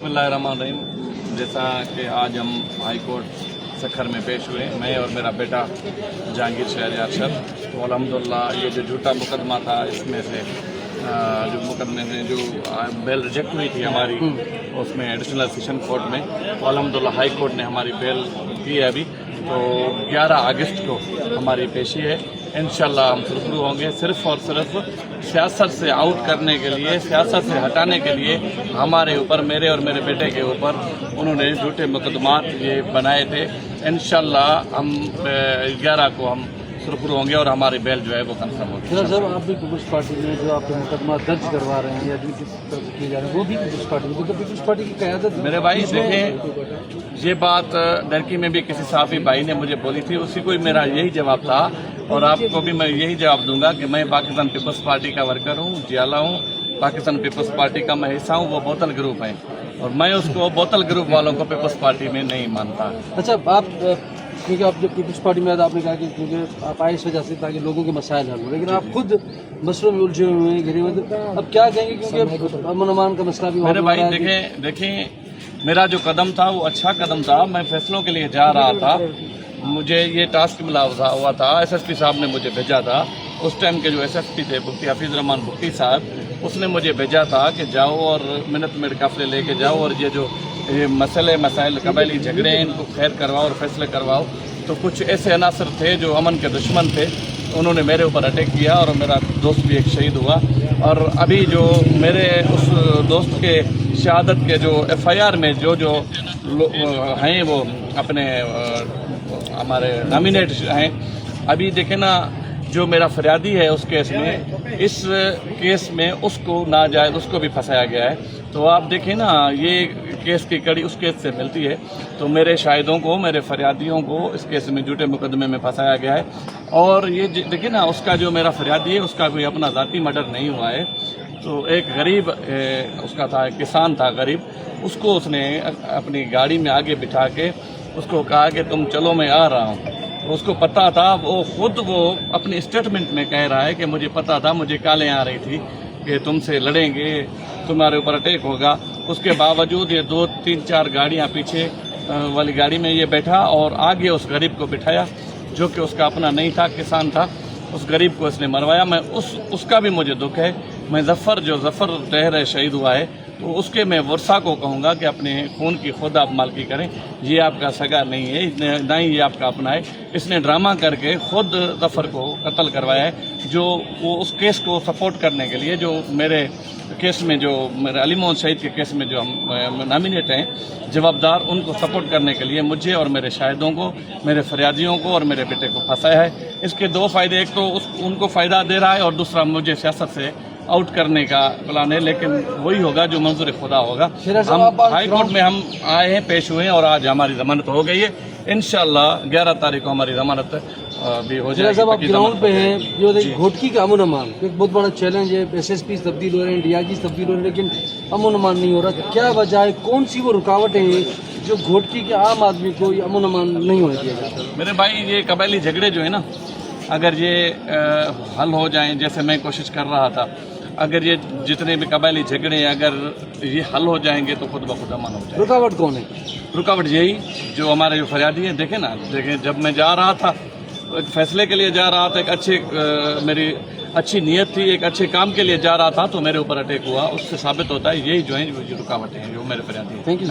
बिस्मिल्लाहिर्रहमानिर्रहीम। जैसा कि आज हम हाई कोर्ट सखर में पेश हुए, मैं और मेरा बेटा जहांगीर शहर अरशद, तो अल्हम्दुलिल्लाह ये जो झूठा मुकदमा था इसमें से जो मुकदमे में जो बेल रिजेक्ट हुई थी हमारी, उसमें एडिशनल सेशन कोर्ट में, तो अल्हम्दुलिल्लाह हाई कोर्ट ने हमारी बेल दी है अभी। तो 11 अगस्त को हमारी पेशी है, इंशाल्लाह हम शुरू होंगे। सिर्फ और सिर्फ सियासत से आउट करने के लिए, सियासत से हटाने के लिए हमारे ऊपर, मेरे और मेरे बेटे के ऊपर उन्होंने झूठे मुकदमात ये बनाए थे। इंशाल्लाह हम 11 को हम शुरू होंगे और हमारी बेल जो है वो कंफर्म होगी। सर आप भी पीपल्स पार्टी में जो आप मुकदमा दर्ज करवा रहे हैं या जो किए जा रहे हैं वो भी पीपल्स पार्टी में, तो पीपल्स पार्टी की क़यादत मेरे भाई देखें, ये बात लड़की में भी किसी साफी भाई ने मुझे बोली थी, उसी को मेरा यही जवाब था और आपको भी मैं यही जवाब दूंगा कि मैं पाकिस्तान पीपल्स पार्टी का वर्कर हूँ, जियाला हूँ, पाकिस्तान पीपल्स पार्टी का मैं हिस्सा हूँ। वो बोतल ग्रुप है और मैं उसको बोतल ग्रुप वालों को पीपल्स पार्टी में नहीं मानता। अच्छा, आप क्योंकि आप जब पीपल्स पार्टी में आपने कहा कि क्योंकि आप आए इस वजह से ताकि लोगों के मसाइल हल हो, लेकिन आप खुद मसलों में उलझे हुए हैं, घिरे हुए हैं, अब क्या कहेंगे? क्योंकि अमन अमान का मसला भी मेरे भाई देखें, मेरा जो कदम था वो अच्छा कदम था। मैं फैसलों के लिए जा रहा था, मुझे ये टास्क मिला हुआ था, SSP साहब ने मुझे भेजा था। उस टाइम के जो SSP थे मुफ्ती हफीज़ रहमान बुख्ती साहब, उसने मुझे भेजा था कि जाओ और मिनट मेरे काफिले लेके जाओ और ये जो मसाइल कबायली झगड़े हैं इनको खैर करवाओ और फैसले करवाओ। तो कुछ ऐसे अनासर थे जो अमन के दुश्मन थे, उन्होंने मेरे ऊपर अटैक किया और मेरा दोस्त भी एक शहीद हुआ। और अभी जो मेरे उस दोस्त के शहादत के जो FIR में जो हैं वो अपने हमारे नॉमिनेट हैं, अभी देखें ना, जो मेरा फरियादी है उस केस में, इस केस में उसको नाजायज़ उसको भी फंसाया गया है। तो आप देखें ना, ये केस की कड़ी उस केस से मिलती है। तो मेरे शाहिदों को, मेरे फरियादियों को इस केस में झूठे मुकदमे में फंसाया गया है। और ये देखिए ना, उसका जो मेरा फरियादी है उसका कोई अपना ज़ाती मर्डर नहीं हुआ है। तो एक गरीब उसका था, किसान था गरीब, उसको उसने अपनी गाड़ी में आगे बिठा के उसको कहा कि तुम चलो मैं आ रहा हूँ। तो उसको पता था, वो खुद वो अपनी स्टेटमेंट में कह रहा है कि मुझे पता था, मुझे कालें आ रही थी कि तुमसे लड़ेंगे, तुम्हारे ऊपर अटैक होगा। उसके बावजूद ये 2, 3, 4 गाड़ियाँ पीछे वाली गाड़ी में ये बैठा और आगे उस गरीब को बिठाया जो कि उसका अपना नहीं था, किसान था। उस गरीब को इसने मरवाया। मैं उसका भी मुझे दुख है। मैं जफ़र तहर शहीद हुआ है, तो उसके मैं वर्षा को कहूँगा कि अपने खून की खुद आप मालकी करें। ये आपका सगा नहीं है, ना ही ये आपका अपना है। इसने ड्रामा करके खुद जफ़र को कत्ल करवाया है। जो वो उस केस को सपोर्ट करने के लिए, जो मेरे केस में, जो मेरे अली मोहम्मद शहीद के केस में जो हम नॉमिनेट हैं जवाबदार, उनको सपोर्ट करने के लिए मुझे और मेरे शाहिदों को, मेरे फरियादियों को और मेरे बेटे को फंसाया है। इसके 2 फ़ायदे, एक तो उनको फ़ायदा दे रहा है और दूसरा मुझे सियासत से आउट करने का प्लान है। लेकिन वही होगा जो मंजूर खुदा होगा। हम हाई कोर्ट में हम आए हैं, पेश हुए हैं और आज हमारी जमानत हो गई है। इंशाल्लाह 11 तारीख को हमारी जमानत भी हो जाएगी। आप ग्राउंड पे हैं, जो घोटकी का अमन अमान एक बहुत बड़ा चैलेंज है। SSP तब्दील हो रहे हैं, DIG तब्दील हो रहे हैं, लेकिन अमन अमान नहीं हो रहा। क्या वजह है? कौन सी वो रुकावटें हैं जो घोटकी के आम आदमी को अमन अमान नहीं होने दिया जाता? मेरे भाई, ये कबायली झगड़े जो है ना, अगर ये हल हो जाएं, जैसे मैं कोशिश कर रहा था, अगर ये जितने भी कबायली झगड़े अगर ये हल हो जाएंगे तो खुद ब खुद अमन हो जाएगा। रुकावट कौन है? रुकावट यही जो हमारे जो फरियादी है। देखें ना, जब मैं जा रहा था, एक फैसले के लिए जा रहा था, एक मेरी अच्छी नीयत थी, एक अच्छे काम के लिए जा रहा था, तो मेरे ऊपर अटैक हुआ। उससे साबित होता है यही जो है रुकावटें हैं जो मेरे फरियादी है। Thank you.